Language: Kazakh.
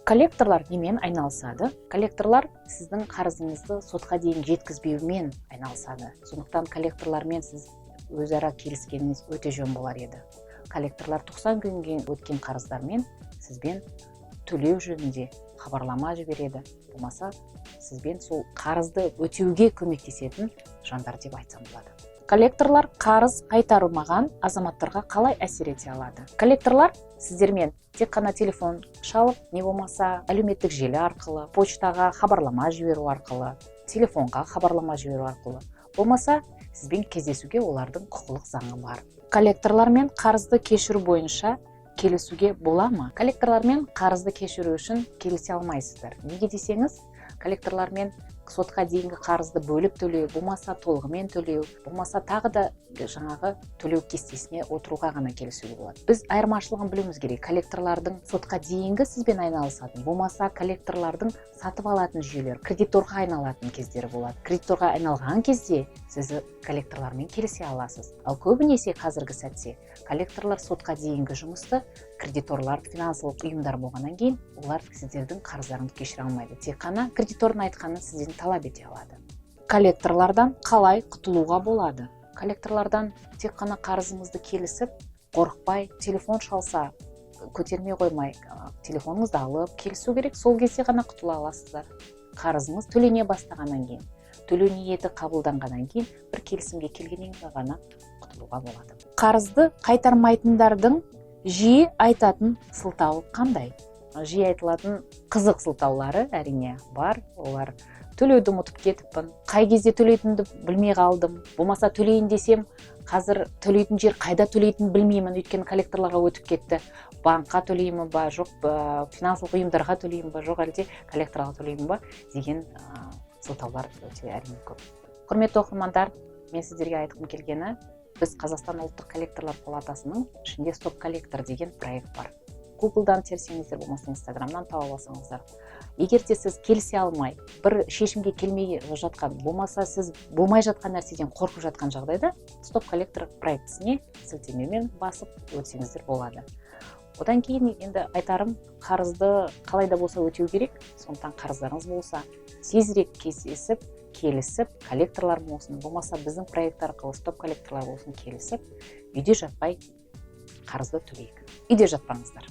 Коллекторлар немен айналысады? Коллекторлар сіздің қарызыңызды сотқа дейін жеткізбеумен айналысады. Сондықтан коллекторлармен сіз өзара келіскеніңіз өте жөн болар еді. Коллекторлар 90 күнге өткен қарыздармен сізбен төлеу жөнінде хабарлама жібереді. Болмаса сізбен сол қарызды өтеуге көмектесетін жандар деп айтсам болады. Коллекторлар қарыз қайтарылмаған азаматтарға қалай әсер ете алады? Коллекторлар сіздермен тек қана телефон шалып, не болмаса әлеуметтік желі арқылы, почтаға хабарлама жіберу арқылы, телефонға хабарлама жіберу арқылы, болмаса сізбен кездесуге олардың құқылық заңы бар. Коллекторлармен қарызды кешіру бойынша келісуге бола ма? Коллекторлармен қарызды кешіру үшін келісе алмайсыздар. Неге десеңіз, коллекторлармен сотқа дейінгі қарызды бөліп төлеу, болмаса толығымен төлеу, болмаса тағы да жаңағы төлеу кестесіне отыруға ғана келісуге болады. Біз айырмашылығын білуіміз керек. Коллекторлардың сотқа дейінгі сізбен айналысатын, болмаса коллекторлардың сатып алатын жүйелер, кредиторға айналатын кездері болады. Кредиторға айналған кезде сіз коллекторлармен келісе аласыз. Ал көбінесе қазіргі сәтте коллекторлар сотқа дейінгі жұмысты кредиторлар, финансылық ұйымдар болғаннан кейін олар сіздердің қарыздарыңызды кешіре алмайды. Тек қана кредитордың айтқанын сізден талап ете алады. Коллекторлардан қалай құтылуға болады? Коллекторлардан тек қана қарызыңызды келісіп, қорықпай, телефон шалса көтермей қоймай, телефоныңызды алып келісу керек. Сол кезде ғана құтыла аласыздар. Қарызыңыз төлене бастағаннан кейін, төлеу ниеті қабылданғаннан кейін бір келісімге келгеннен кейін ғана құтылуға болады. Қарызды қайтармайтындардың жиі айтатын сылтауы қандай? Жиі айтылатын қызық сылтаулары әрине бар. Олар төлеуді ұмытып кетіппін, қай кезде төлейтінді білмей қалдым, болмаса төлейін десем, қазір төлейтін жер қайда төлейтінін білмеймін, өйткені коллекторларға өтіп кетті. Банкқа төлеймін ба, жоқ, финансылық ұйымдарға төлеймін ба, жоқ әлде коллекторға төлеймін ба деген сылтаулар өте әрине көп. Құрметті оқырмандар, мен сіздерге айтқым келгені, біз Қазақстан ұлттық коллекторлар палатасының ішінде стоп коллектор деген проект бар. Google'дан терсеңіздер, болмаса Instagram'нан тауып алсаңыздар. Егер де сіз келісе алмай, бір шешімге келмей жатқан, болмаса сіз болмай жатқан нәрседен қорқып жатқан жағдайда, стоп коллектор проектісіне сілтемемен басып өтсеңіздер болады. Одан кейін енді айтарым, қарызды қалай да болса өтеу керек. Сондықтан қарыздарыңыз болса, тезірек кездесіп, келісіп, коллекторлар болсын, болмаса біздің проект арқылы стоп коллекторлар болсын келісіп, үйде жатпай қарызды төлейік. Үйде жатпаңыздар.